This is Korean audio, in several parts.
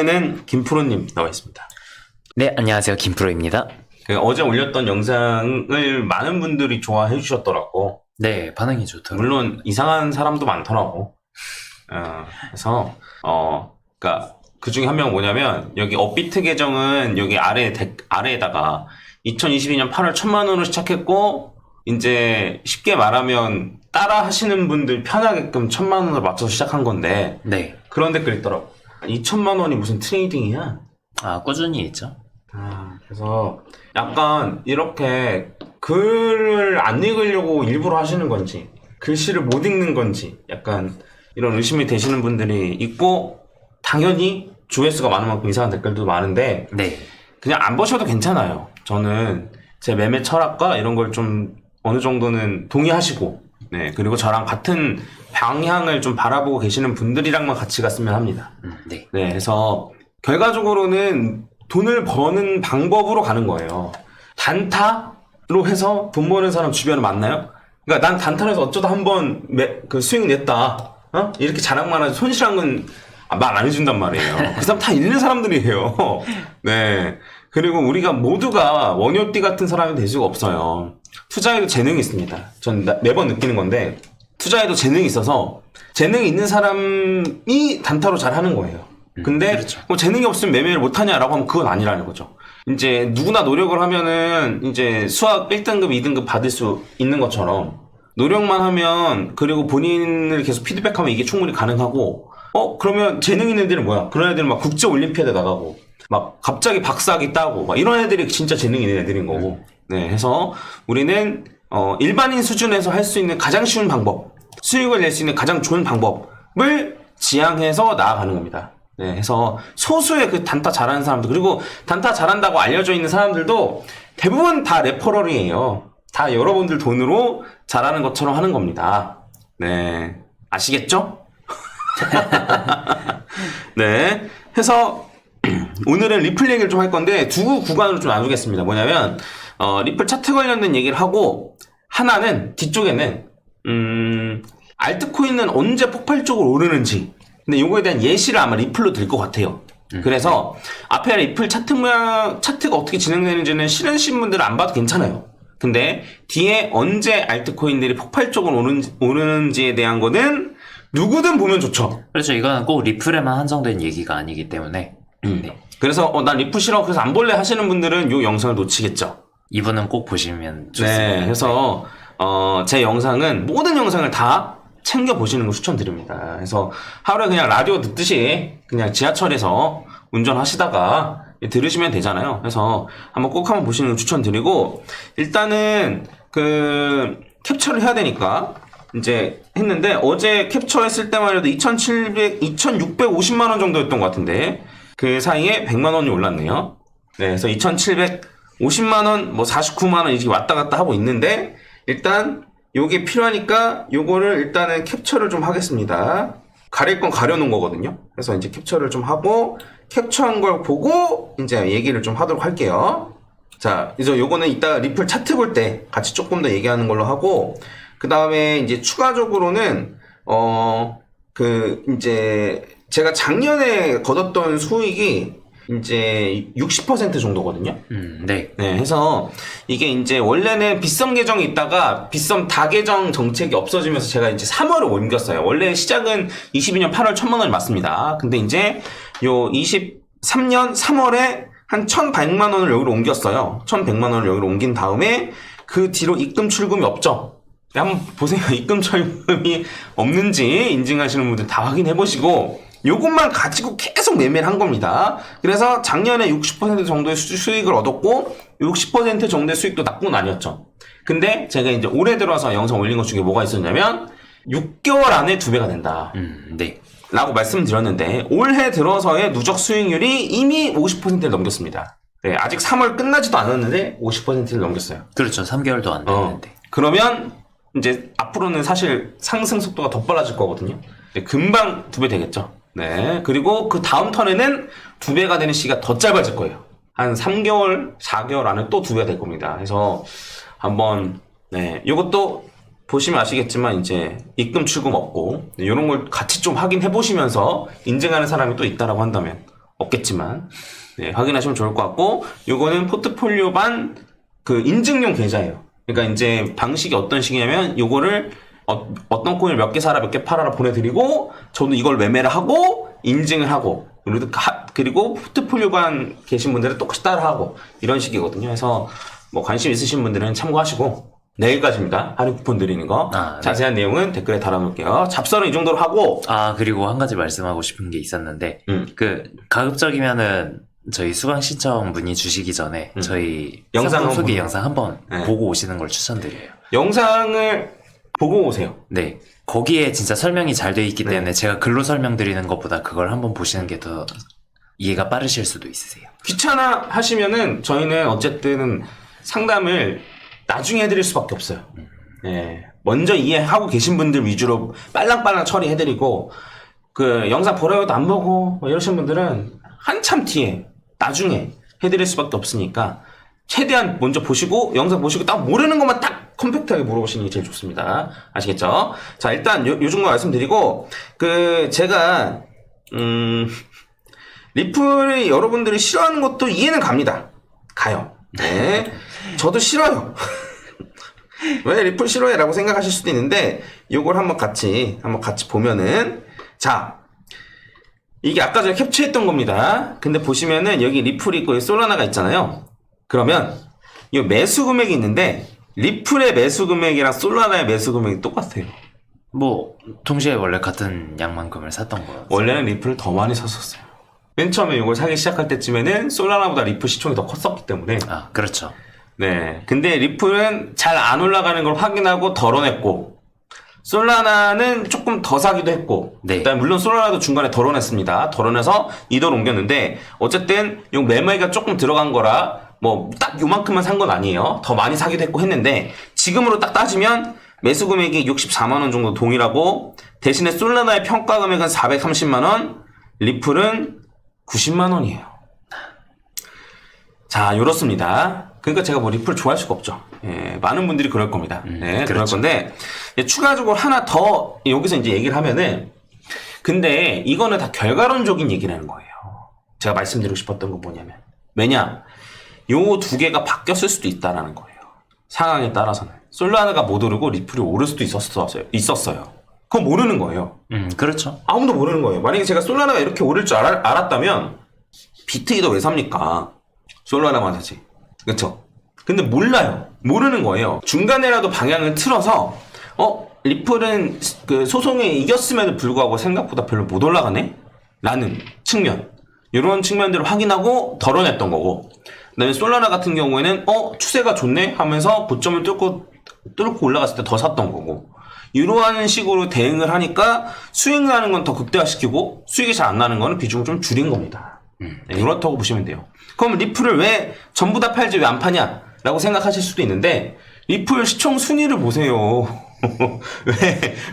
는 김프로님 나와 있습니다. 네, 안녕하세요. 김프로입니다. 어제 올렸던 영상을 많은 분들이 좋아해 주셨더라고. 네, 반응이 좋더라고요. 물론 이상한 사람도 많더라고. 그래서 그러니까 그 중에 한 명은 뭐냐면 여기 업비트 계정은 여기 아래에다가 2022년 8월 1,000만 원으로 시작했고 이제 쉽게 말하면 따라 하시는 분들 편하게끔 1,000만 원을 맞춰서 시작한 건데 네. 그런 댓글 있더라고. 2,000만 원이 무슨 트레이딩이야? 꾸준히 있죠. 그래서 약간 이렇게 글을 안 읽으려고 일부러 하시는 건지 글씨를 못 읽는 건지 약간 이런 의심이 되시는 분들이 있고, 당연히 조회수가 많은 만큼 이상한 댓글도 많은데 네. 그냥 안 보셔도 괜찮아요. 저는 제 매매 철학과 이런 걸 좀 어느 정도는 동의하시고, 네, 그리고 저랑 같은 방향을 좀 바라보고 계시는 분들이랑만 같이 갔으면 합니다. 네. 네, 그래서 결과적으로는 돈을 버는 방법으로 가는 거예요. 단타로 해서 돈 버는 사람 주변에 많나요? 그러니까 난 단타로 해서 어쩌다 한번 그 수익 냈다, 이렇게 자랑만 하지 손실한 건 말 안 해준단 말이에요. 그 사람 다 잃는 사람들이에요. 네. 그리고 우리가 모두가 원효띠 같은 사람이 될 수가 없어요. 투자에도 재능이 있습니다. 전 매번 느끼는 건데, 투자에도 재능이 있어서 재능이 있는 사람이 단타로 잘 하는 거예요. 근데 그렇죠. 뭐 재능이 없으면 매매를 못하냐라고 하면 그건 아니라는 거죠. 이제 누구나 노력을 하면은 이제 수학 1등급, 2등급 받을 수 있는 것처럼 노력만 하면, 그리고 본인을 계속 피드백하면 이게 충분히 가능하고, 그러면 재능 있는 애들은 뭐야? 그런 애들은 막 국제 올림피아드 나가고 막 갑자기 박사학위 따고 막 이런 애들이 진짜 재능 있는 애들인 거고. 네, 해서 우리는 일반인 수준에서 할 수 있는 가장 쉬운 방법, 수익을 낼 수 있는 가장 좋은 방법을 지향해서 나아가는 겁니다. 네, 해서 소수의 그 단타 잘하는 사람들, 그리고 단타 잘한다고 알려져 있는 사람들도 대부분 다 레퍼럴이에요. 다 여러분들 돈으로 잘하는 것처럼 하는 겁니다. 네, 아시겠죠? 네, 해서 오늘은 리플 얘기를 좀 할 건데 두 구간으로 좀 나누겠습니다. 뭐냐면 리플 차트 관련된 얘기를 하고, 하나는 뒤쪽에는 알트코인은 언제 폭발적으로 오르는지, 근데 요거에 대한 예시를 아마 리플로 들 것 같아요. 그래서 앞에 리플 차트 모양, 차트가 어떻게 진행되는지는 싫으신 분들은 안 봐도 괜찮아요. 근데 뒤에 언제 알트코인들이 폭발적으로 오르는지에 대한 거는 누구든 보면 좋죠. 그렇죠. 이거는 꼭 리플에만 한정된 얘기가 아니기 때문에. 네. 그래서 난 리플 싫어, 그래서 안 볼래 하시는 분들은 요 영상을 놓치겠죠. 이분은 꼭 보시면 좋습니다. 네, 그래서 제 영상은 모든 영상을 다 챙겨 보시는 걸 추천드립니다. 그래서 하루에 그냥 라디오 듣듯이 그냥 지하철에서 운전하시다가 들으시면 되잖아요. 그래서 한번 보시는 걸 추천드리고, 일단은 그 캡처를 해야 되니까 이제 했는데, 어제 캡처했을 때만 해도 2,650만 원 정도였던 것 같은데 그 사이에 100만 원이 올랐네요. 네, 그래서 2,750만 원, 뭐 49만 원 이렇게 왔다 갔다 하고 있는데, 일단 요게 필요하니까 요거를 일단은 캡처를 좀 하겠습니다. 가릴 건 가려놓은 거거든요. 그래서 이제 캡처를 좀 하고, 캡처한 걸 보고 이제 얘기를 좀 하도록 할게요. 자, 이제 요거는 이따가 리플 차트 볼 때 같이 조금 더 얘기하는 걸로 하고, 그 다음에 이제 추가적으로는 이제 제가 작년에 거뒀던 수익이 이제 60% 정도거든요. 네. 네, 해서 이게 이제 원래는 빗썸 계정이 있다가 빗썸 다계정 정책이 없어지면서 제가 이제 3월에 옮겼어요. 원래 시작은 22년 8월 1,000만 원이 맞습니다. 근데 이제 요 23년 3월에 한 1,100만 원을 여기로 옮겼어요. 1,100만 원을 여기로 옮긴 다음에 그 뒤로 입금 출금이 없죠. 한번 보세요. 입금 출금이 없는지 인증하시는 분들 다 확인해 보시고, 요것만 가지고 계속 매매를 한 겁니다. 그래서 작년에 60% 정도의 수익을 얻었고, 60% 정도의 수익도 나쁜 건 아니었죠. 근데 제가 이제 올해 들어서 영상 올린 것 중에 뭐가 있었냐면 6개월 안에 2배가 된다. 네. 라고 말씀드렸는데, 올해 들어서의 누적 수익률이 이미 50%를 넘겼습니다. 네, 아직 3월 끝나지도 않았는데 50%를 넘겼어요. 그렇죠. 3개월도 안 됐는데. 그러면 이제 앞으로는 사실 상승 속도가 더 빨라질 거거든요. 금방 2배 되겠죠. 네. 그리고 그 다음 턴에는 2배가 되는 시기가 더 짧아질 거예요. 한 3개월, 4개월 안에 또 2배가 될 겁니다. 그래서 한번, 네. 이것도 보시면 아시겠지만 이제 입금 출금 없고 이런 걸 같이 좀 확인해 보시면서 인증하는 사람이 또 있다라고 한다면 없겠지만 네, 확인하시면 좋을 것 같고 요거는 포트폴리오 반 그 인증용 계좌예요. 그러니까 이제 방식이 어떤 식이냐면 요거를 어떤 코인을 몇 개 사라 몇 개 팔아라 보내드리고 저도 이걸 매매를 하고 인증을 하고 그리고 포트폴리오 반 계신 분들은 똑같이 따라하고 이런 식이거든요. 그래서 뭐 관심 있으신 분들은 참고하시고 내일까지입니다. 할인 쿠폰 드리는 거. 네. 자세한 내용은 댓글에 달아놓을게요. 잡설은 이 정도로 하고 그리고 한 가지 말씀하고 싶은 게 있었는데, 가급적이면은 저희 수강 신청 문의 주시기 전에 저희 영상 소개 영상 한번 네. 보고 오시는 걸 추천드려요. 영상을 보고 오세요. 네. 거기에 진짜 설명이 잘 돼 있기 때문에 제가 글로 설명드리는 것보다 그걸 한번 보시는 게 더 이해가 빠르실 수도 있으세요. 귀찮아 하시면은 저희는 어쨌든 상담을 나중에 해드릴 수밖에 없어요. 먼저 이해하고 계신 분들 위주로 빨랑빨랑 처리해드리고 그 영상 보라고도 안 보고 뭐 이러신 분들은 한참 뒤에 나중에 해드릴 수밖에 없으니까 최대한 먼저 보시고 영상 보시고 딱 모르는 것만 딱 컴팩트하게 물어보시는 게 제일 좋습니다. 아시겠죠? 자, 일단 요 정도 말씀드리고 그 제가 리플이 여러분들이 싫어하는 것도 이해는 갑니다. 가요. 네. 저도 싫어요. 왜 리플 싫어해? 라고 생각하실 수도 있는데 요걸 한번 같이 보면은 자, 이게 아까 전에 캡처했던 겁니다. 근데 보시면은 여기 리플이 있고 솔라나가 있잖아요. 그러면 이 매수 금액이 있는데 리플의 매수 금액이랑 솔라나의 매수 금액이 똑같아요. 뭐 동시에 원래 같은 양만큼을 샀던 거예요. 원래는 리플을 더 많이 샀었어요. 맨 처음에 이걸 사기 시작할 때쯤에는 솔라나보다 리플 시총이 더 컸었기 때문에 그렇죠. 네. 근데 리플은 잘 안 올라가는 걸 확인하고 덜어냈고 솔라나는 조금 더 사기도 했고 네. 그다음에 물론 솔라나도 중간에 덜어냈습니다. 덜어내서 이더로 옮겼는데 어쨌든 요 매매가 조금 들어간 거라 뭐 딱 요만큼만 산 건 아니에요. 더 많이 사기도 했고 했는데 지금으로 딱 따지면 매수 금액이 64만 원 정도 동일하고 대신에 솔라나의 평가 금액은 430만 원, 리플은 90만 원이에요. 자, 요렇습니다. 그러니까 제가 뭐 리플 좋아할 수가 없죠. 많은 분들이 그럴 겁니다. 그럴 그렇죠. 건데 추가적으로 하나 더 여기서 이제 얘기를 하면은 근데 이거는 다 결과론적인 얘기라는 거예요. 제가 말씀드리고 싶었던 건 뭐냐면 왜냐? 요 두 개가 바뀌었을 수도 있다라는 거예요. 상황에 따라서는 솔라나가 못 오르고 리플이 오를 수도 있었어요. 그건 모르는 거예요. 그렇죠. 아무도 모르는 거예요. 만약에 제가 솔라나가 이렇게 오를 줄 알았다면 비트이더 왜 삽니까? 솔라나만 사지. 그쵸? 근데 몰라요. 모르는 거예요. 중간에라도 방향을 틀어서 리플은 그 소송에 이겼음에도 불구하고 생각보다 별로 못 올라가네? 라는 측면. 이런 측면들을 확인하고 덜어냈던 거고 그다음에 솔라나 같은 경우에는 추세가 좋네 하면서 고점을 뚫고 올라갔을 때 더 샀던 거고 이러한 식으로 대응을 하니까 수익 나는 건 더 극대화시키고 수익이 잘 안 나는 거는 비중을 좀 줄인 겁니다. 네, 이렇다고 보시면 돼요. 그럼 리플을 왜 전부 다 팔지 왜 안 파냐? 라고 생각하실 수도 있는데 리플 시총 순위를 보세요.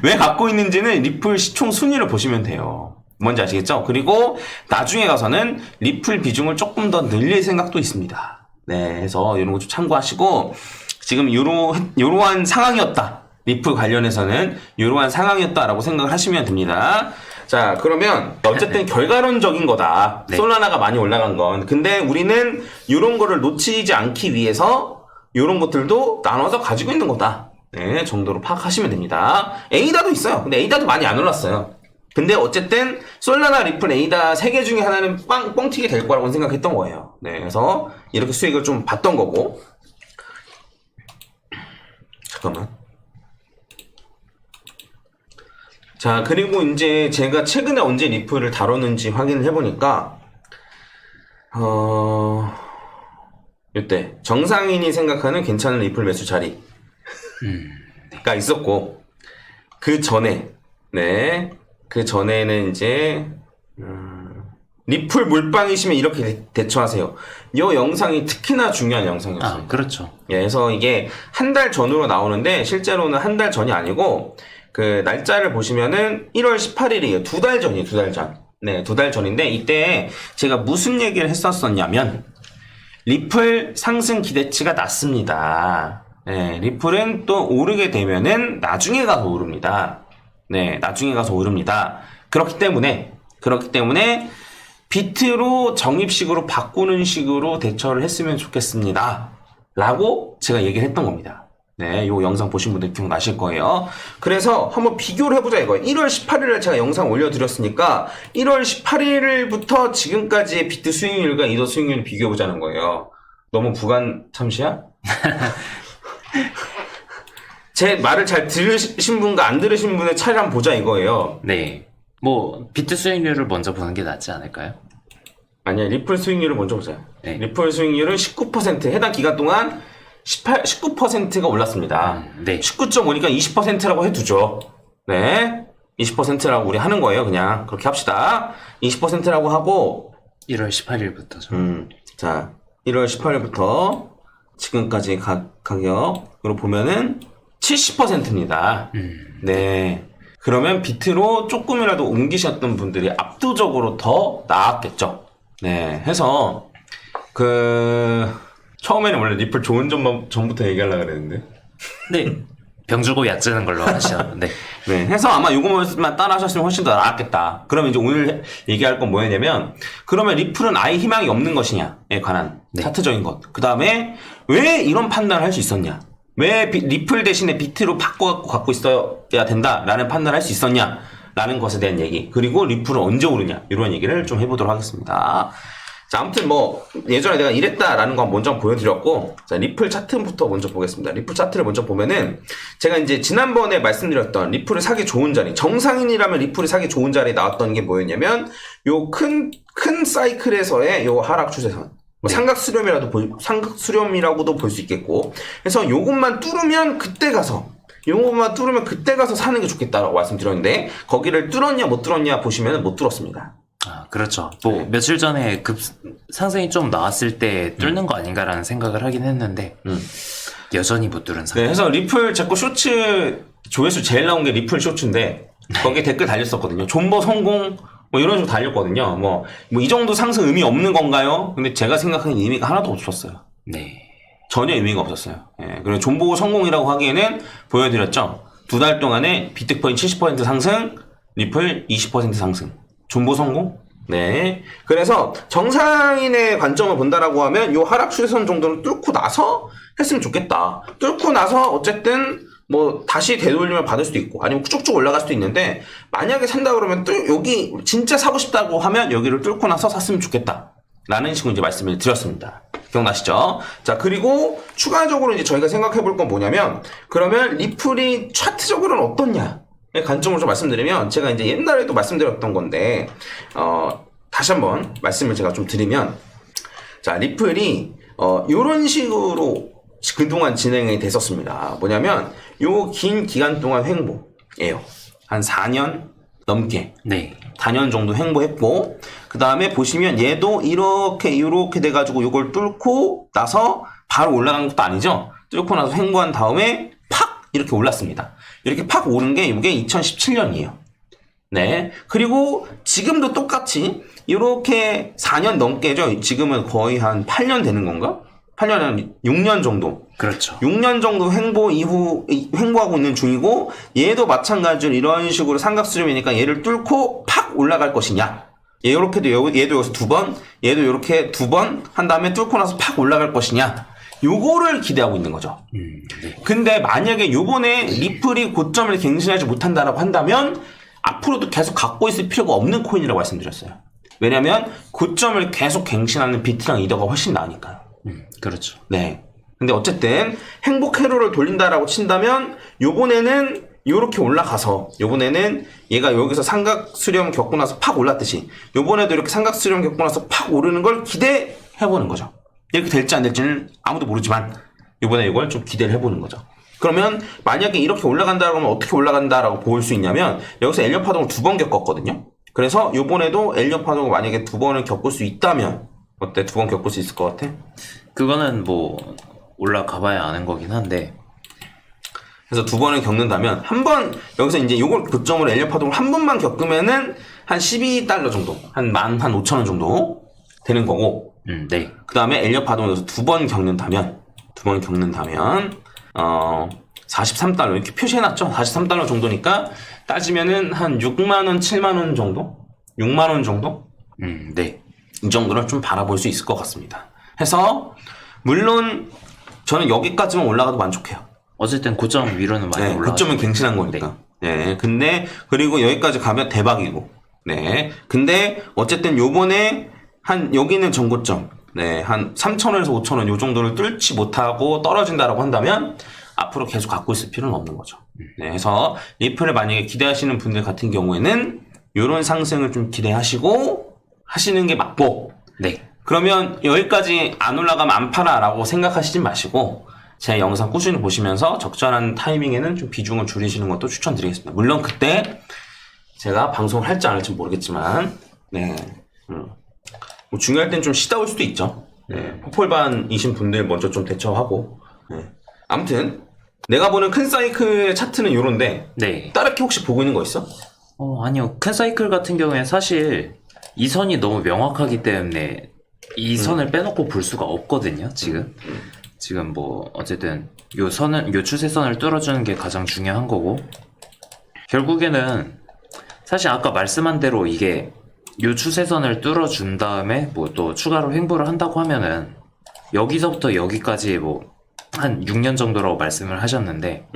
왜 갖고 있는지는 리플 시총 순위를 보시면 돼요. 뭔지 아시겠죠? 그리고 나중에 가서는 리플 비중을 조금 더 늘릴 생각도 있습니다. 네, 그래서 이런 거 좀 참고하시고 지금 이러한 상황이었다. 리플 관련해서는 이러한 상황이었다라고 생각을 하시면 됩니다. 자, 그러면 어쨌든 결과론적인 거다. 네. 솔라나가 많이 올라간 건. 근데 우리는 이런 거를 놓치지 않기 위해서 이런 것들도 나눠서 가지고 있는 거다. 네, 정도로 파악하시면 됩니다. 에이다도 있어요. 근데 에이다도 많이 안 올랐어요. 근데 어쨌든 솔라나, 리플, 에이다 세 개 중에 하나는 뻥튀기 될 거라고 생각했던 거예요. 네, 그래서 이렇게 수익을 좀 봤던 거고. 잠깐만. 자, 그리고 이제 제가 최근에 언제 리플을 다뤘는지 확인을 해보니까 이때 정상인이 생각하는 괜찮은 리플 매수 자리가 있었고 그 전에는 이제 리플 몰빵이시면 이렇게 대처하세요. 이 영상이 특히나 중요한 영상이었어요. 그렇죠. 예, 그래서 이게 한 달 전으로 나오는데 실제로는 한 달 전이 아니고 그 날짜를 보시면은 1월 18일이에요. 2달 전이에요. 2달 전. 네, 2달 전인데 이때 제가 무슨 얘기를 했었냐면 리플 상승 기대치가 낮습니다. 네, 리플은 또 오르게 되면은 나중에 가서 오릅니다. 네, 나중에 가서 오릅니다. 그렇기 때문에 비트로 적립식으로 바꾸는 식으로 대처를 했으면 좋겠습니다. 라고 제가 얘기를 했던 겁니다. 네, 요 영상 보신 분들 기억나실 거예요. 그래서 한번 비교를 해보자 이거예요. 1월 18일에 제가 영상 올려드렸으니까 1월 18일부터 지금까지의 비트 수익률과 이더 수익률을 비교해보자는 거예요. 너무 부간 참시야? 제 말을 잘 들으신 분과 안 들으신 분의 차이를 한번 보자 이거예요. 네. 뭐 비트 수익률을 먼저 보는 게 낫지 않을까요? 아니야, 리플 수익률을 먼저 보자. 네. 리플 수익률은 19%, 해당 기간 동안 19%가 올랐습니다. 네. 19.5니까 20%라고 해두죠. 네. 20%라고 우리 하는 거예요. 그냥 그렇게 합시다. 20%라고 하고 1월 18일부터죠. 자, 1월 18일부터 지금까지 가격으로 보면은 70%입니다. 네. 그러면 비트로 조금이라도 옮기셨던 분들이 압도적으로 더 나았겠죠. 네. 해서 처음에는 원래 리플 좋은 점만 전부터 얘기하려고 그랬는데. 네. 병 주고 약 주는 걸로 하셨는데. 네. 해서 아마 요거만 따라 하셨으면 훨씬 더 나았겠다. 그러면 이제 오늘 얘기할 건 뭐였냐면, 그러면 리플은 아예 희망이 없는 것이냐에 관한 차트적인 것. 그 다음에 왜 이런 판단을 할 수 있었냐. 왜 리플 대신에 비트로 바꿔갖고 갖고 있어야 된다라는 판단을 할 수 있었냐라는 것에 대한 얘기. 그리고 리플은 언제 오르냐. 이런 얘기를 좀 해보도록 하겠습니다. 자, 아무튼 예전에 내가 이랬다라는 거 먼저 보여드렸고, 자, 리플 차트부터 먼저 보겠습니다. 리플 차트를 먼저 보면은, 제가 이제 지난번에 말씀드렸던 리플을 사기 좋은 자리, 정상인이라면 리플이 사기 좋은 자리에 나왔던 게 뭐였냐면, 요 큰 사이클에서의 요 하락 추세선. 삼각수렴이라고도 볼 수 있겠고, 그래서 요것만 뚫으면 그때 가서 사는 게 좋겠다라고 말씀드렸는데, 거기를 뚫었냐 못 뚫었냐 보시면 못 뚫었습니다. 아, 그렇죠. 며칠 전에 상승이 좀 나왔을 때 뚫는 거 아닌가라는 생각을 하긴 했는데, 여전히 못 뚫은 상황. 네, 해서 리플 자꾸 쇼츠, 조회수 제일 나온 게 리플 쇼츠인데, 거기에 댓글 달렸었거든요. 존버 성공, 이런 식으로 달렸거든요. 이 정도 상승 의미 없는 건가요? 근데 제가 생각하는 의미가 하나도 없었어요. 네. 전혀 의미가 없었어요. 예, 그리고 존버 성공이라고 하기에는 보여드렸죠. 2달 동안에 비트코인 70% 상승, 리플 20% 상승. 존버 성공? 네. 그래서 정상인의 관점을 본다라고 하면 요 하락 추세선 정도는 뚫고 나서 했으면 좋겠다. 뚫고 나서 어쨌든 다시 되돌림을 받을 수도 있고 아니면 쭉쭉 올라갈 수도 있는데, 만약에 산다 그러면 여기 진짜 사고 싶다고 하면 여기를 뚫고 나서 샀으면 좋겠다 라는 식으로 이제 말씀을 드렸습니다. 기억나시죠? 자, 그리고 추가적으로 이제 저희가 생각해 볼 건 뭐냐면, 그러면 리플이 차트적으로는 어떻냐 관점으로 좀 말씀드리면, 제가 이제 옛날에도 말씀드렸던 건데, 다시 한번 말씀을 제가 좀 드리면, 자, 리플이, 요런 식으로 그동안 진행이 됐었습니다. 뭐냐면, 요 긴 기간 동안 횡보예요. 한 4년 넘게. 네. 4년 정도 횡보했고, 그 다음에 보시면 얘도 이렇게 돼가지고 요걸 뚫고 나서 바로 올라간 것도 아니죠? 뚫고 나서 횡보한 다음에 팍! 이렇게 올랐습니다. 이렇게 팍 오른 게 이게 2017년이에요. 네. 그리고 지금도 똑같이 이렇게 4년 넘게죠. 지금은 거의 한 8년 되는 건가? 8년, 한 6년 정도. 그렇죠. 6년 정도 횡보하고 있는 중이고, 얘도 마찬가지로 이런 식으로 삼각수렴이니까 얘를 뚫고 팍 올라갈 것이냐. 얘도 여기서 2번, 얘도 이렇게 2번 한 다음에 뚫고 나서 팍 올라갈 것이냐. 요거를 기대하고 있는 거죠. 네. 근데 만약에 요번에 리플이 고점을 갱신하지 못한다라고 한다면, 앞으로도 계속 갖고 있을 필요가 없는 코인이라고 말씀드렸어요. 왜냐면 고점을 계속 갱신하는 비트랑 이더가 훨씬 나으니까요. 그렇죠. 네. 근데 어쨌든 행복 회로를 돌린다라고 친다면, 요번에는 요렇게 올라가서, 요번에는 얘가 여기서 삼각 수렴 겪고 나서 팍 올랐듯이 요번에도 이렇게 삼각 수렴 겪고 나서 팍 오르는 걸 기대해보는 거죠. 이렇게 될지 안 될지는 아무도 모르지만 요번에 이걸 좀 기대를 해보는 거죠. 그러면 만약에 이렇게 올라간다고 하면 어떻게 올라간다라고 볼 수 있냐면, 여기서 엘리엇 파동을 2번 겪었거든요. 그래서 요번에도 엘리엇 파동을 만약에 2번을 겪을 수 있다면, 어때? 2번 겪을 수 있을 것 같아? 그거는 올라가 봐야 아는 거긴 한데, 그래서 2번을 겪는다면, 한 번, 여기서 이제 요걸 고점으로 엘리엇 파동을 한 번만 겪으면은 한 12달러 정도, 한 15,000원 정도 되는 거고, 네. 그 다음에 엘리엇 파동을 여기서 2번 겪는다면, 43달러, 이렇게 표시해놨죠? 43달러 정도니까, 따지면은 한 6만원, 7만원 정도? 6만원 정도? 네. 이 정도를 좀 바라볼 수 있을 것 같습니다. 해서 물론 저는 여기까지만 올라가도 만족해요. 어쨌든 고점 위로는 많이 네, 올라가. 고점은 갱신한 거니까. 네. 근데 그리고 여기까지 가면 대박이고. 네. 근데 어쨌든 요번에 한 여기는 전고점. 네. 한 3,000원에서 5,000원 요 정도를 뚫지 못하고 떨어진다라고 한다면 앞으로 계속 갖고 있을 필요는 없는 거죠. 네. 그래서 리플을 만약에 기대하시는 분들 같은 경우에는 요런 상승을 좀 기대하시고 하시는 게 맞고. 네. 그러면 여기까지 안 올라가면 안 팔아라고 생각하시지 마시고 제 영상 꾸준히 보시면서 적절한 타이밍에는 좀 비중을 줄이시는 것도 추천드리겠습니다. 물론 그때 제가 방송을 할지 안 할지 모르겠지만 네, 뭐 중요할 땐 좀 쉬다 올 수도 있죠. 네, 폭폴반이신 분들 먼저 좀 대처하고 네. 아무튼 내가 보는 큰 사이클의 차트는 요런데 네. 따르게 혹시 보고 있는 거 있어? 아니요. 큰 사이클 같은 경우에 사실 이 선이 너무 명확하기 때문에 이 선을 빼놓고 볼 수가 없거든요, 지금. 지금 뭐 어쨌든 요 추세선을 뚫어주는 게 가장 중요한 거고, 결국에는 사실 아까 말씀한 대로 이게 요 추세선을 뚫어준 다음에 뭐 또 추가로 횡보를 한다고 하면은 여기서부터 여기까지 뭐 한 6년 정도라고 말씀을 하셨는데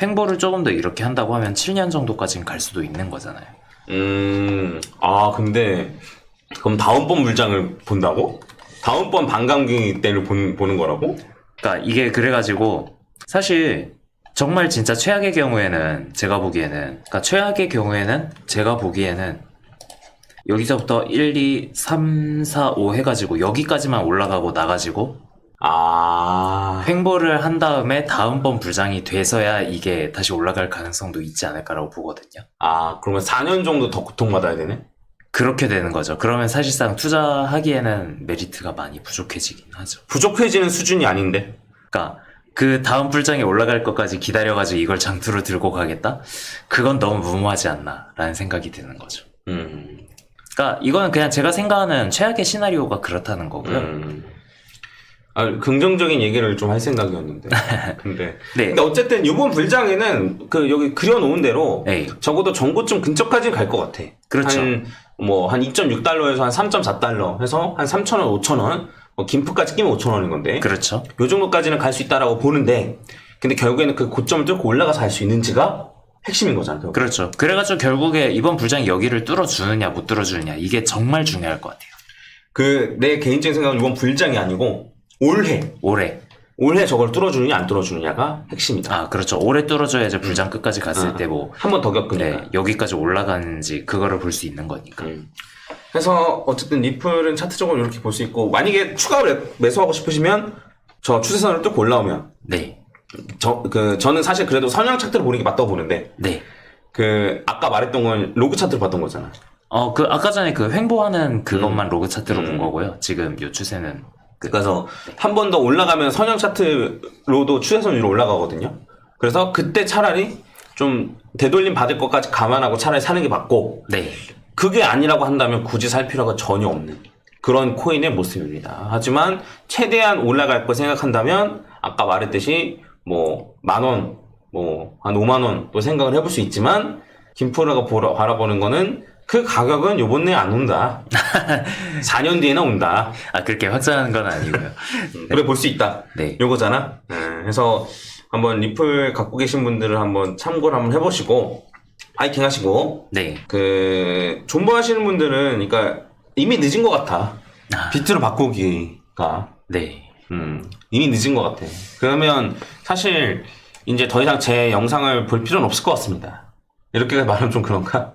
횡보를 조금 더 이렇게 한다고 하면 7년 정도까지는 갈 수도 있는 거잖아요. 근데 그럼 다음번 물장을 본다고? 다음번 반감기 때를 보는 거라고? 그러니까 이게 그래가지고 사실 정말 진짜 최악의 경우에는 제가 보기에는 여기서부터 1, 2, 3, 4, 5 해가지고 여기까지만 올라가고 나가지고 횡보를 한 다음에 다음번 불장이 돼서야 이게 다시 올라갈 가능성도 있지 않을까라고 보거든요. 그러면 4년 정도 더 고통받아야 되네? 그렇게 되는 거죠. 그러면 사실상 투자하기에는 메리트가 많이 부족해지긴 하죠. 부족해지는 수준이 아닌데? 그러니까 그 다음 불장이 올라갈 것까지 기다려가지고 이걸 장투로 들고 가겠다? 그건 너무 무모하지 않나라는 생각이 드는 거죠. 그러니까 이거는 그냥 제가 생각하는 최악의 시나리오가 그렇다는 거고요. 긍정적인 얘기를 좀 할 생각이었는데. 근데. 네. 근데 어쨌든 이번 불장에는 여기 그려놓은 대로 네. 적어도 전고점 근처까지는 갈 것 같아. 그렇죠. 한 2.6달러에서 한 3.4달러 해서 한 3,000원, 5,000원, 김프까지 끼면 5,000원인 건데. 그렇죠. 요 정도까지는 갈 수 있다라고 보는데, 근데 결국에는 그 고점을 뚫고 올라가서 갈 수 있는지가 핵심인 거잖아. 결국. 그렇죠. 그래가지고 결국에 이번 불장이 여기를 뚫어주느냐 못 뚫어주느냐 이게 정말 중요할 것 같아요. 내 개인적인 생각은 이번 불장이 아니고 올해 저걸 뚫어주느냐 안 뚫어주느냐가 핵심이다. 그렇죠. 올해 뚫어줘야지 불장 끝까지 갔을 때 뭐 한 번 더 겪으니까. 네, 여기까지 올라가는지 그거를 볼 수 있는 거니까. 그래서 어쨌든 리플은 차트적으로 이렇게 볼 수 있고, 만약에 추가 매수하고 싶으시면 저 추세선을 뚫고 올라오면 네. 저는 사실 그래도 선형 차트를 보는 게 맞다고 보는데, 네. 아까 말했던 건 로그 차트를 봤던 거잖아. 아까 전에 횡보하는 그것만 로그 차트로 본 거고요. 지금 요 추세는. 그래서 한 번 더 올라가면 선형 차트로도 추세선 위로 올라가거든요. 그래서 그때 차라리 좀 되돌림 받을 것까지 감안하고 차라리 사는 게 맞고, 네. 그게 아니라고 한다면 굳이 살 필요가 전혀 없는 그런 코인의 모습입니다. 하지만 최대한 올라갈 거 생각한다면 아까 말했듯이 뭐 10,000원, 뭐 한 5만원 또 생각을 해볼 수 있지만, 김프로가 바라보는 거는 그 가격은 요번 내에 안 온다. 4년 뒤에나 온다. 그렇게 확정하는 건 아니고요. 그래 볼 수 있다. 네. 요거잖아. 그래서 한번 리플 갖고 계신 분들은 한번 참고를 한번 해보시고 파이팅 하시고. 네. 존버 하시는 분들은 그러니까 이미 늦은 것 같아. 비트로 바꾸기가. 네. 이미 늦은 것 같아. 그러면 사실 이제 더 이상 제 영상을 볼 필요는 없을 것 같습니다. 이렇게 말하면 좀 그런가?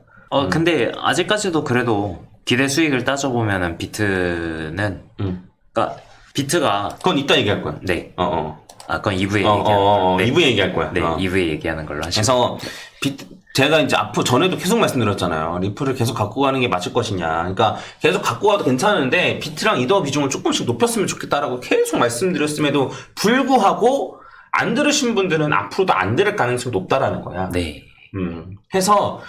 근데 아직까지도 그래도 기대 수익을 따져보면은 비트는 그러니까 비트가 그건 이따 얘기할 거야. 네. 그건 2부에 얘기하는 거야. 2부에 얘기할 거야. 네, 2부에 얘기하는 걸로 하시죠. 그래서 제가 이제 앞으로 전에도 계속 말씀드렸잖아요. 리플을 계속 갖고 가는 게 맞을 것이냐. 그러니까 계속 갖고 가도 괜찮은데 비트랑 이더 비중을 조금씩 높였으면 좋겠다라고 계속 말씀드렸음에도 불구하고 안 들으신 분들은 앞으로도 안 들을 가능성이 높다라는 거야. 네. 해서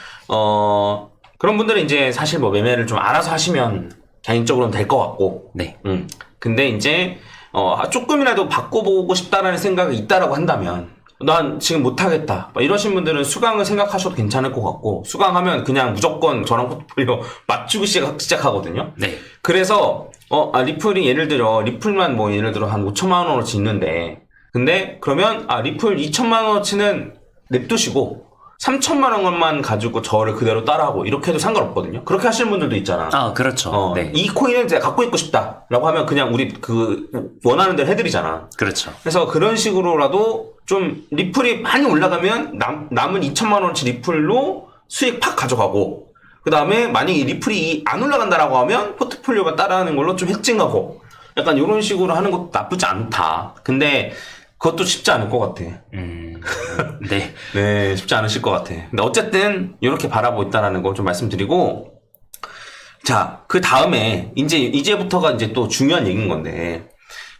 그런 분들은 이제 사실 뭐 매매를 좀 알아서 하시면 개인적으로는 될 것 같고. 네. 근데 이제 조금이라도 바꿔보고 싶다라는 생각이 있다라고 한다면 난 지금 못하겠다 막 이러신 분들은 수강을 생각하셔도 괜찮을 것 같고, 수강하면 그냥 무조건 저랑 포트폴리오 맞추기 시작하거든요. 네. 그래서 리플이 예를 들어 리플만 뭐 예를 들어 한 5천만 원어치 있는데, 근데 그러면 리플 2천만 원어치는 냅두시고 3천만 원만 가지고 저를 그대로 따라하고 이렇게 해도 상관없거든요. 그렇게 하시는 분들도 있잖아. 아, 그렇죠. 네. 이 코인은 제가 갖고 있고 싶다라고 하면 그냥 우리 원하는 대로 해드리잖아. 그렇죠. 그래서 그런 식으로라도 좀 리플이 많이 올라가면 남은 2천만 원어치 리플로 수익 팍 가져가고, 그 다음에 만약에 리플이 안 올라간다라고 하면 포트폴리오가 따라하는 걸로 좀 hedging하고, 약간 이런 식으로 하는 것도 나쁘지 않다. 근데 그것도 쉽지 않을 것 같아. 네. 네, 쉽지 않으실 것 같아. 근데 어쨌든 이렇게 바라보고 있다라는 거 좀 말씀드리고, 자, 그 다음에 이제부터가 이제 또 중요한 얘기인 건데,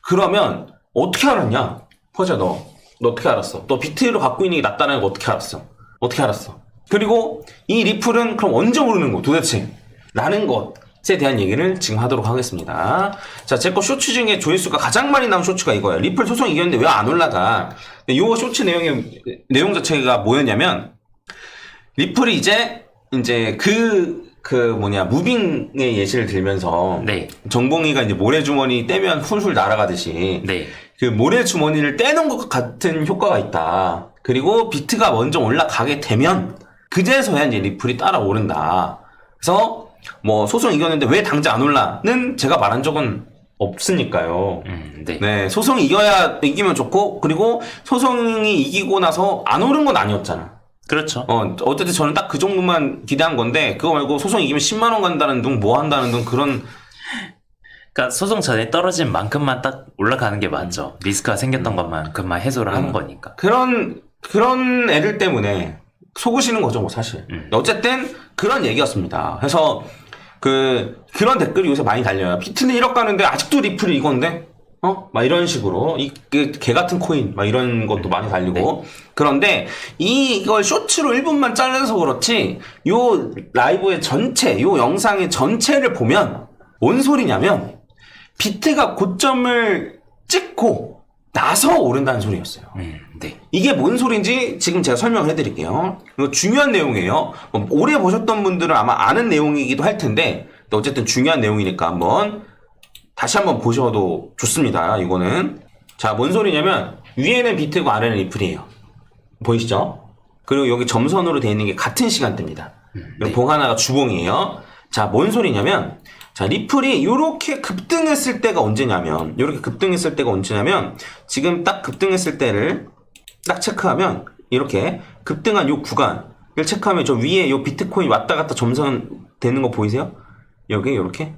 그러면 어떻게 알았냐? 퍼져, 너 어떻게 알았어? 너 비트를 갖고 있는 게 낫다는 거 어떻게 알았어? 어떻게 알았어? 그리고 이 리플은 그럼 언제 오르는 거 도대체? 라는 것에 대한 얘기를 지금 하도록 하겠습니다. 자, 제 거 쇼츠 중에 조회수가 가장 많이 나온 쇼츠가 이거예요. 리플 소송 이겼는데 왜 안 올라가? 이 쇼츠 내용 자체가 뭐였냐면, 리플이 이제 무빙의 예시를 들면서, 네. 정봉이가 이제 모래주머니 떼면 훌훌 날아가듯이, 네. 그 모래주머니를 떼는 것 같은 효과가 있다. 그리고 비트가 먼저 올라가게 되면 그제서야 이제 리플이 따라오른다. 그래서 뭐 소송 이겼는데 왜 당장 안 올라는 제가 말한 적은 없으니까요. 네. 네, 소송이 이기면 좋고, 그리고 소송이 이기고 나서 안 오른 건 아니었잖아. 그렇죠. 어쨌든 저는 딱 그 정도만 기대한 건데, 그거 말고 소송 이기면 10만 원 간다는 둥, 뭐 한다는 둥, 그런. 그러니까 소송 전에 떨어진 만큼만 딱 올라가는 게 맞죠. 리스크가 생겼던 것만큼만 해소를 하는 거니까. 그런 애들 때문에 속으시는 거죠, 뭐, 사실. 어쨌든, 그런 얘기였습니다. 그래서, 그런 댓글이 요새 많이 달려요. 비트는 1억 가는데 아직도 리플이 이건데? 막 이런 식으로. 개 같은 코인, 막 이런 것도 많이 달리고. 네. 그런데, 이걸 쇼츠로 1분만 잘라서 그렇지, 요 라이브의 전체, 요 영상의 전체를 보면, 뭔 소리냐면, 비트가 고점을 찍고 나서 오른다는 소리였어요. 네. 이게 뭔 소리인지 지금 제가 설명을 해드릴게요. 이거 중요한 내용이에요. 오래 보셨던 분들은 아마 아는 내용이기도 할 텐데, 어쨌든 중요한 내용이니까 다시 한번 보셔도 좋습니다. 이거는. 자, 뭔 소리냐면, 위에는 비트고 아래는 리플이에요. 보이시죠? 그리고 여기 점선으로 되어 있는 게 같은 시간대입니다. 네. 봉 하나가 주봉이에요. 자, 뭔 소리냐면, 자, 리플이 요렇게 급등했을 때가 언제냐면, 지금 딱 급등했을 때를 딱 체크하면, 이렇게 급등한 요 구간을 체크하면 저 위에 요 비트코인 왔다 갔다 점선 되는 거 보이세요? 여기, 요렇게?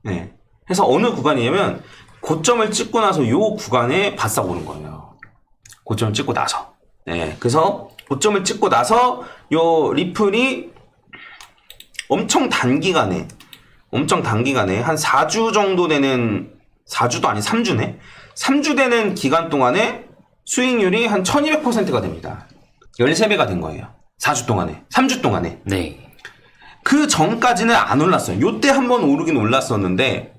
네. 해서 어느 구간이냐면, 고점을 찍고 나서 요 구간에 바싹 오른 거예요. 고점을 찍고 나서. 네. 그래서 고점을 찍고 나서 요 리플이 엄청 단기간에 한 4주 정도 되는, 4주도 아니 3주네? 3주 되는 기간 동안에 수익률이 한 1200%가 됩니다. 13배가 된 거예요. 4주 동안에. 3주 동안에. 네. 그 전까지는 안 올랐어요. 요때 한번 오르긴 올랐었는데,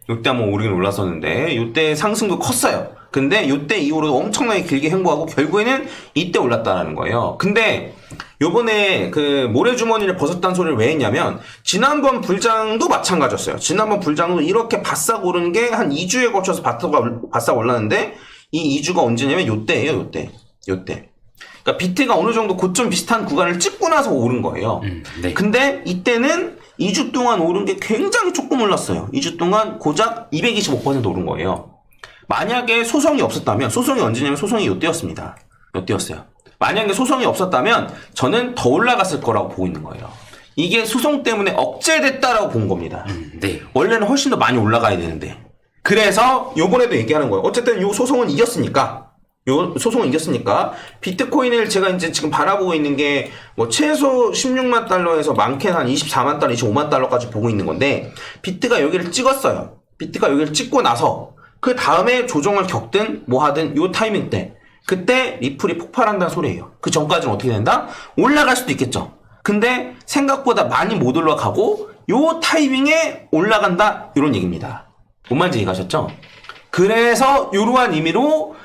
요때 상승도 컸어요. 근데 요때 이후로 엄청나게 길게 횡보하고 결국에는 이때 올랐다라는 거예요. 근데 요번에 그 모래주머니를 벗었다는 소리를 왜 했냐면, 지난번 불장도 마찬가지였어요. 지난번 불장도 이렇게 바싹 오른 게 한 2주에 걸쳐서 바싹 올랐는데, 이 2주가 언제냐면 요때예요, 요때. 그러니까 비트가 어느 정도 고점 비슷한 구간을 찍고 나서 오른 거예요. 네. 근데 이때는 2주 동안 오른 게 굉장히 조금 올랐어요. 2주 동안 고작 225% 오른 거예요. 만약에 소송이 없었다면, 소송이 언제냐면 소송이 요때였습니다. 요때였어요. 만약에 소송이 없었다면 저는 더 올라갔을 거라고 보고 있는 거예요. 이게 소송 때문에 억제됐다라고 본 겁니다. 네. 원래는 훨씬 더 많이 올라가야 되는데. 그래서 요번에도 얘기하는 거예요. 어쨌든 요 소송은 이겼으니까, 비트코인을 제가 이제 지금 바라보고 있는 게 뭐 최소 16만 달러에서 많게는 한 24만 달러, 25만 달러까지 보고 있는 건데, 비트가 여기를 찍었어요. 비트가 여기를 찍고 나서 그 다음에 조정을 겪든 뭐 하든 요 타이밍 때, 그때 리플이 폭발한다는 소리예요. 그 전까지는 어떻게 된다? 올라갈 수도 있겠죠. 근데 생각보다 많이 못 올라가고 요 타이밍에 올라간다, 이런 얘기입니다. 뭔 말인지 이해가셨죠? 그래서 이러한 의미로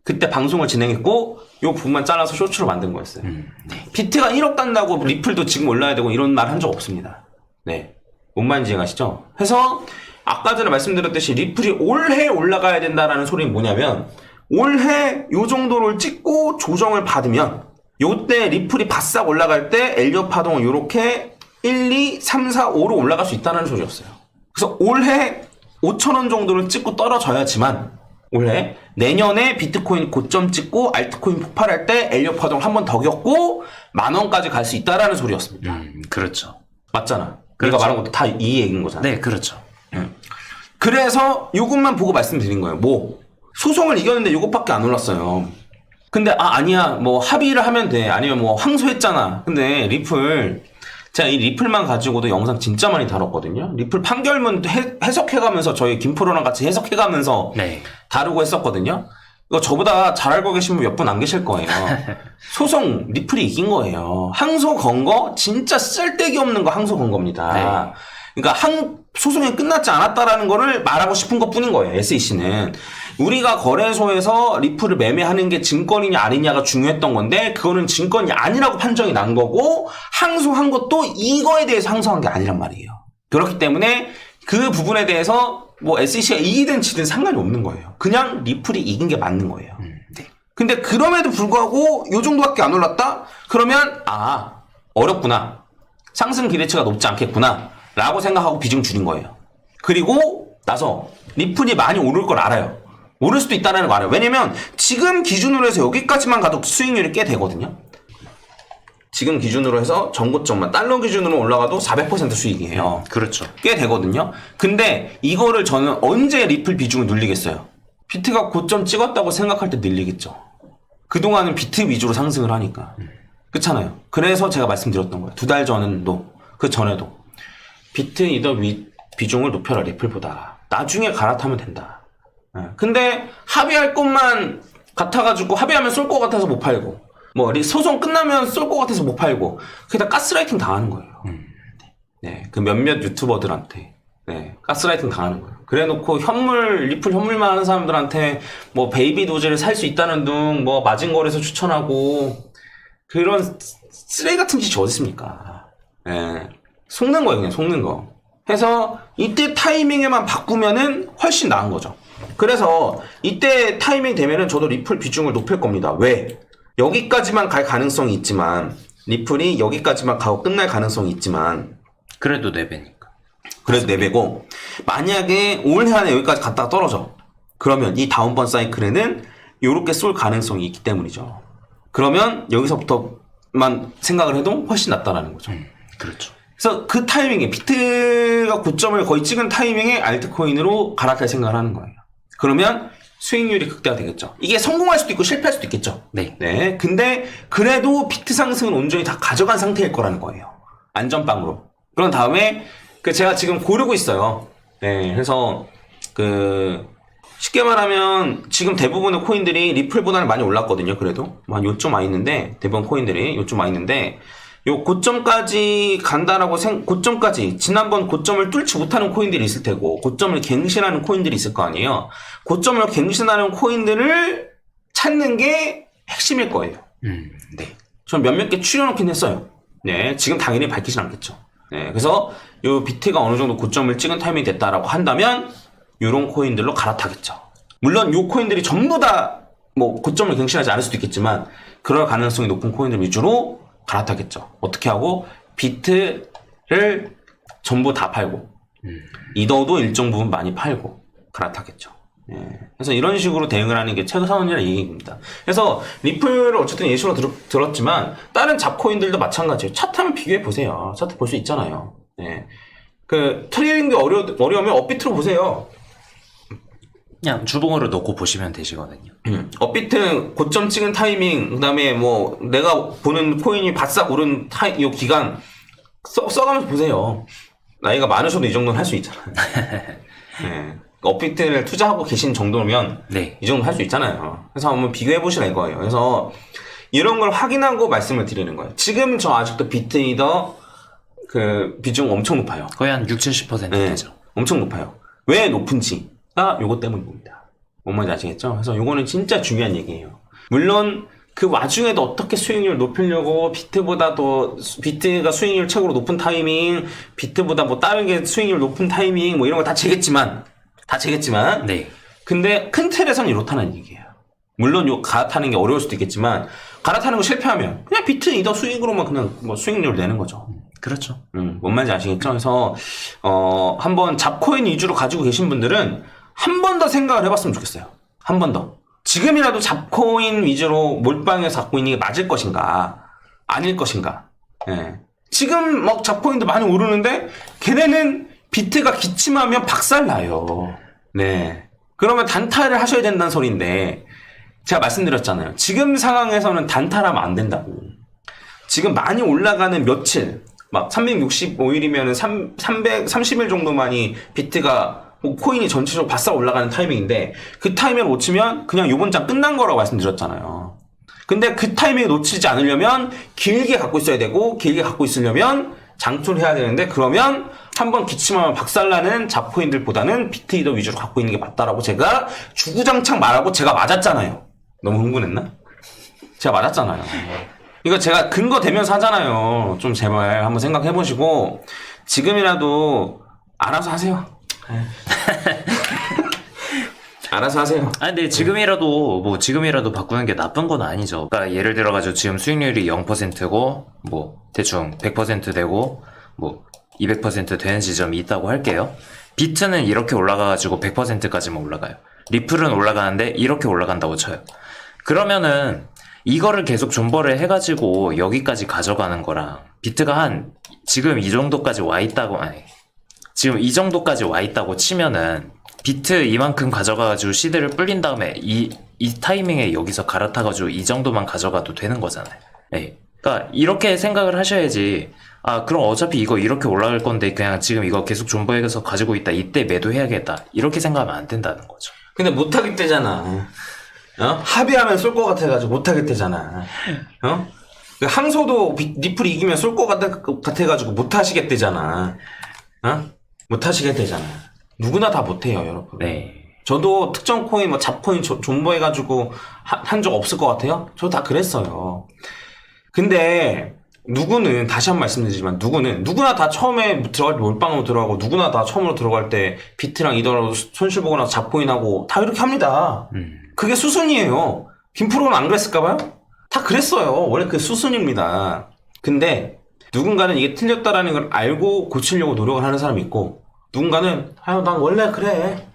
그때 방송을 진행했고 요 부분만 잘라서 쇼츠로 만든 거였어요. 네. 비트가 1억 간다고 리플도 지금 올라야 되고 이런 말 한 적 없습니다. 네. 뭔 말인지 이해가시죠? 해서 아까 전에 말씀드렸듯이 리플이 올해 올라가야 된다라는 소리는 뭐냐면 올해 요 정도를 찍고 조정을 받으면 요때 리플이 바싹 올라갈 때 엘리엇 파동은 요렇게 1, 2, 3, 4, 5로 올라갈 수 있다는 소리였어요. 그래서 올해 5,000원 정도를 찍고 떨어져야지만 올해 내년에 비트코인 고점 찍고 알트코인 폭발할 때 엘리엇 파동 한 번 더 겪고 10,000원까지 갈 수 있다라는 소리였습니다. 그렇죠. 맞잖아. 그렇죠. 우리가 말한 것도 다 이 얘기인 거잖아. 네, 그렇죠. 그래서 요것만 보고 말씀드린 거예요. 뭐 소송을 이겼는데 요것밖에 안 올랐어요. 근데 아니야 뭐 합의를 하면 돼. 아니면 뭐 항소했잖아. 근데 리플 제가 이 리플만 가지고도 영상 진짜 많이 다뤘거든요. 리플 판결문 해석해가면서 저희 김프로랑 같이 해석해가면서 네. 다루고 했었거든요. 이거 저보다 잘 알고 계신 분 몇 분 안 계실 거예요. 소송 리플이 이긴 거예요. 항소 건 거 진짜 쓸데기 없는 거 항소 건 겁니다. 네. 그러니까 소송이 끝나지 않았다라는 거를 말하고 싶은 것 뿐인 거예요. SEC는. 우리가 거래소에서 리플을 매매하는 게 증권이냐 아니냐가 중요했던 건데 그거는 증권이 아니라고 판정이 난 거고 항소한 것도 이거에 대해서 항소한 게 아니란 말이에요. 그렇기 때문에 그 부분에 대해서 뭐 SEC가 이기든 지든 상관이 없는 거예요. 그냥 리플이 이긴 게 맞는 거예요. 네. 근데 그럼에도 불구하고 요 정도밖에 안 올랐다? 그러면 어렵구나. 상승 기대치가 높지 않겠구나. 라고 생각하고 비중 줄인 거예요. 그리고 나서 리플이 많이 오를 걸 알아요. 오를 수도 있다는 거 알아요. 왜냐면 지금 기준으로 해서 여기까지만 가도 수익률이 꽤 되거든요. 지금 기준으로 해서 전고점만 달러 기준으로 올라가도 400% 수익이에요. 그렇죠. 꽤 되거든요. 근데 이거를 저는 언제 리플 비중을 늘리겠어요? 비트가 고점 찍었다고 생각할 때 늘리겠죠. 그동안은 비트 위주로 상승을 하니까. 그렇잖아요. 그래서 제가 말씀드렸던 거예요. 2달 전도 그 전에도 비트 이더 비중을 높여라 리플보다. 나중에 갈아타면 된다. 근데 합의할 것만 같아가지고 합의하면 쏠 것 같아서 못 팔고 뭐 소송 끝나면 쏠 것 같아서 못 팔고 그게 다 가스라이팅 당하는 거예요. 네, 그 몇몇 유튜버들한테 가스라이팅 당하는 거예요. 그래놓고 리플 현물만 하는 사람들한테 뭐 베이비 도즈를 살 수 있다는 둥 뭐 마진 거래소 추천하고 그런 쓰레기 같은 짓이 어디 있습니까? 속는 거예요, 그냥 속는 거. 해서 이때 타이밍에만 바꾸면은 훨씬 나은 거죠. 그래서 이때 타이밍 되면은 저도 리플 비중을 높일 겁니다. 왜? 여기까지만 갈 가능성이 있지만 리플이 여기까지만 가고 끝날 가능성이 있지만 그래도 4배니까. 그래도 4배고 만약에 올해 안에 여기까지 갔다가 떨어져. 그러면 이 다음번 사이클에는 요렇게 쏠 가능성이 있기 때문이죠. 그러면 여기서부터만 생각을 해도 훨씬 낫다라는 거죠. 그렇죠. 그래서 그 타이밍에 비트가 고점을 거의 찍은 타이밍에 알트코인으로 갈아탈 생각을 하는 거예요. 그러면 수익률이 극대화되겠죠. 이게 성공할 수도 있고 실패할 수도 있겠죠. 네. 근데 그래도 비트 상승은 온전히 다 가져간 상태일 거라는 거예요. 안전빵으로. 그런 다음에 제가 지금 고르고 있어요. 그래서 쉽게 말하면 지금 대부분의 코인들이 리플보다는 많이 올랐거든요. 그래도 한 요점 와 있는데 대부분 코인들이 요점 와 있는데 요 고점까지 간다라고 고점까지 지난번 고점을 뚫지 못하는 코인들이 있을 테고 고점을 갱신하는 코인들이 있을 거 아니에요. 고점을 갱신하는 코인들을 찾는 게 핵심일 거예요. 네. 전 몇몇 개 추려놓긴 했어요. 지금 당연히 밝히진 않겠죠. 그래서 요 비트가 어느 정도 고점을 찍은 타이밍이 됐다라고 한다면 요런 코인들로 갈아타겠죠. 물론 요 코인들이 전부 다 뭐 고점을 갱신하지 않을 수도 있겠지만 그럴 가능성이 높은 코인들 위주로 갈아타겠죠. 어떻게 하고 비트를 전부 다 팔고 이더도 일정 부분 많이 팔고 갈아타겠죠. 그래서 이런 식으로 대응을 하는 게 최선이라는 얘기입니다. 그래서 리플을 어쨌든 예시로 들었지만 다른 잡코인들도 마찬가지예요. 차트 한번 비교해 보세요. 차트 볼 수 있잖아요. 트레이딩이 어려우면 업비트로 보세요. 그냥 주봉으로 놓고 보시면 되시거든요. 업비트 고점 찍은 타이밍, 그 다음에 뭐 내가 보는 코인이 바싹 오른 요 기간 써가면서 보세요. 나이가 많으셔도 이 정도는 할 수 있잖아요. 업비트를 투자하고 계신 정도면 이 정도 할 수 있잖아요. 그래서 한번 비교해 보시라 이거예요. 그래서 이런 걸 확인하고 말씀을 드리는 거예요. 지금 저 아직도 비트이더 비중 엄청 높아요. 거의 한 60-70% 되죠. 엄청 높아요. 왜 높은지가 요것 때문입니다. 뭔 말인지 아시겠죠? 그래서 요거는 진짜 중요한 얘기예요. 물론 그 와중에도 어떻게 수익률 높이려고 비트가 수익률 최고로 높은 타이밍, 비트보다 뭐 다른 게 수익률 높은 타이밍 뭐 이런 거 다 재겠지만 네. 근데 큰 틀에서는 이렇다는 얘기예요. 물론 요 갈아타는 게 어려울 수도 있겠지만 갈아타는 거 실패하면 그냥 비트 이더 수익으로만 그냥 뭐 수익률 내는 거죠. 그렇죠. 뭔 말인지 아시겠죠? 그래서 한번 잡코인 위주로 가지고 계신 분들은 한 번 더 생각을 해봤으면 좋겠어요. 한 번 더. 지금이라도 잡코인 위주로 몰빵해서 갖고 있는 게 맞을 것인가 아닐 것인가. 예. 지금 막 잡코인도 많이 오르는데 걔네는 비트가 기침하면 박살나요. 네. 그러면 단타를 하셔야 된다는 소리인데 제가 말씀드렸잖아요. 지금 상황에서는 단타라면 안 된다고. 지금 많이 올라가는 며칠, 막 365일이면 330일 정도만이 비트가 코인이 전체적으로 바싹 올라가는 타이밍인데 그 타이밍을 놓치면 그냥 요번 장 끝난 거라고 말씀드렸잖아요. 근데 그 타이밍을 놓치지 않으려면 길게 갖고 있어야 되고 길게 갖고 있으려면 장투를 해야 되는데 그러면 한번 기침하면 박살나는 잡코인들보다는 비트 이더 위주로 갖고 있는 게 맞다라고 제가 주구장창 말하고 제가 맞았잖아요. 너무 흥분했나? 제가 맞았잖아요. 이거 제가 근거 대면서 하잖아요. 좀 제발 한번 생각해보시고 지금이라도 알아서 하세요. 알아서 하세요. 근데 지금이라도 바꾸는 게 나쁜 건 아니죠. 그러니까 예를 들어가지고 지금 수익률이 0%고 뭐 대충 100% 되고 뭐 200% 되는 지점이 있다고 할게요. 비트는 이렇게 올라가가지고 100%까지만 올라가요. 리플은 올라가는데 이렇게 올라간다고 쳐요. 그러면은 이거를 계속 존버를 해가지고 여기까지 가져가는 거랑 비트가 지금 이 정도까지 와 있다고 지금 이 정도까지 와 있다고 치면은 비트 이만큼 가져가가지고 시드를 불린 다음에 이 타이밍에 여기서 갈아타가지고 이 정도만 가져가도 되는 거잖아요. 네. 그러니까 이렇게 생각을 하셔야지. 그럼 어차피 이거 이렇게 올라갈 건데 그냥 지금 이거 계속 존버해서 가지고 있다. 이때 매도해야겠다. 이렇게 생각하면 안 된다는 거죠. 근데 못하겠대잖아. 합의하면 쏠 것 같아가지고 못하겠대잖아. 그 항소도 리플이 이기면 쏠 것 같아가지고 못하시겠대잖아. 못하시겠대잖아. 누구나 다 못해요, 여러분. 네. 저도 특정 코인, 뭐 잡코인 존버해가지고 한 적 없을 것 같아요? 저도 다 그랬어요. 근데 누구는 다시 한 번 말씀드리지만 누구나 다 처음에 들어갈 때 몰빵으로 들어가고 누구나 다 처음으로 들어갈 때 비트랑 이더라도 손실 보고 나서 잡코인하고 다 이렇게 합니다. 그게 수순이에요. 김프로는 안 그랬을까봐요? 다 그랬어요. 원래 그게 수순입니다. 근데 누군가는 이게 틀렸다라는 걸 알고 고치려고 노력을 하는 사람이 있고 누군가는 난 원래 그래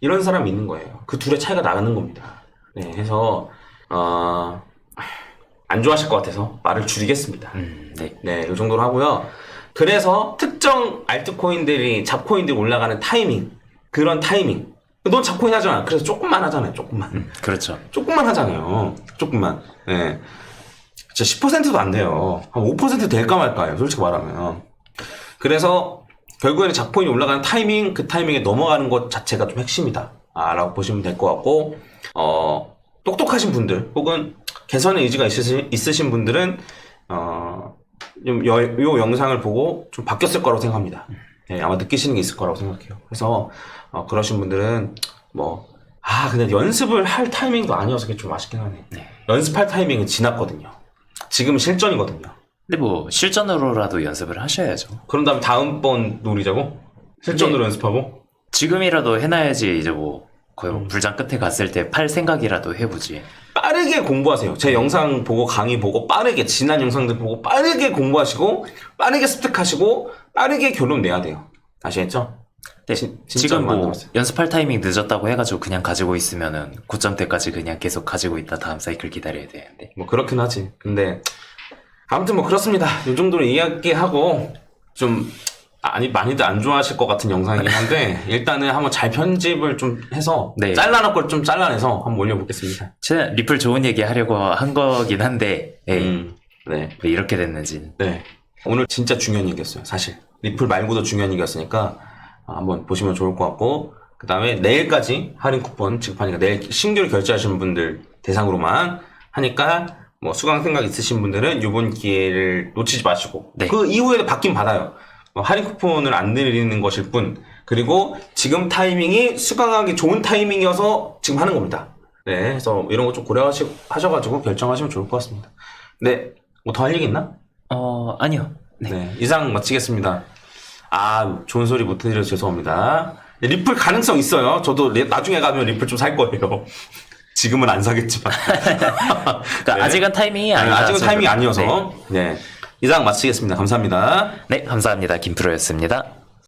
이런 사람이 있는 거예요. 그 둘의 차이가 나가는 겁니다. 네, 해서 안 좋아하실 것 같아서 말을 줄이겠습니다. 네, 이 정도로 하고요. 그래서 특정 알트코인들이 잡코인들이 올라가는 타이밍, 그런 타이밍. 넌 잡코인 하잖아. 그래서 조금만 하잖아요. 조금만. 그렇죠. 조금만 하잖아요. 조금만. 네. 진짜 10%도 안 돼요. 한 5% 될까 말까요. 솔직히 말하면. 그래서 결국에는 잡코인이 올라가는 타이밍, 그 타이밍에 넘어가는 것 자체가 좀 핵심이다. 라고 보시면 될 것 같고, 똑똑하신 분들, 혹은 개선의 의지가 있으신 분들은, 요 영상을 보고 좀 바뀌었을 거라고 생각합니다. 네, 아마 느끼시는 게 있을 거라고 생각해요. 그래서, 그러신 분들은, 근데 연습을 할 타이밍도 아니어서 그게 좀 아쉽긴 하네. 네. 연습할 타이밍은 지났거든요. 지금은 실전이거든요. 근데 실전으로라도 연습을 하셔야죠. 그런 다음에 다음번 노리자고? 실전으로 연습하고? 지금이라도 해놔야지 이제 거의 불장 끝에 갔을 때 팔 생각이라도 해보지. 빠르게 공부하세요. 제 영상 보고 강의 보고 빠르게 지난 영상들 보고 빠르게 공부하시고 빠르게 습득하시고 빠르게 결론 내야 돼요. 아시겠죠? 네, 지금 연습할 타이밍 늦었다고 해가지고 그냥 가지고 있으면은 고점 때까지 그냥 계속 가지고 있다 다음 사이클 기다려야 되는데. 그렇긴 하지. 근데 아무튼 그렇습니다. 이 정도로 이야기하고 좀 많이들 안 좋아하실 것 같은 영상이긴 한데 일단은 한번 잘 편집을 좀 해서 잘라놓을 걸 좀 잘라내서 한번 올려보겠습니다. 제가 리플 좋은 얘기 하려고 한 거긴 한데 네. 왜 이렇게 됐는지. 네. 오늘 진짜 중요한 얘기였어요. 사실 리플 말고도 중요한 얘기였으니까 한번 보시면 좋을 것 같고 그 다음에 내일까지 할인 쿠폰 지급하니까 내일 신규로 결제하시는 분들 대상으로만 하니까 수강 생각 있으신 분들은 이번 기회를 놓치지 마시고 그 이후에도 받긴 받아요. 할인 쿠폰을 안 드리는 것일 뿐 그리고 지금 타이밍이 수강하기 좋은 타이밍이어서 지금 하는 겁니다. 네, 그래서 이런 거 좀 고려하셔가지고 결정하시면 좋을 것 같습니다. 네, 뭐 더 할 얘기 있나? 아니요. 네, 이상 마치겠습니다. 아, 좋은 소리 못 해드려서 죄송합니다. 네, 리플 가능성 있어요. 저도 나중에 가면 리플 좀 살 거예요. 지금은 안 사겠지만. 그러니까 네. 아직은 타이밍이 아니라 아직은 타이밍이 아니어서. 네. 이상 마치겠습니다. 감사합니다. 네, 감사합니다. 김프로였습니다.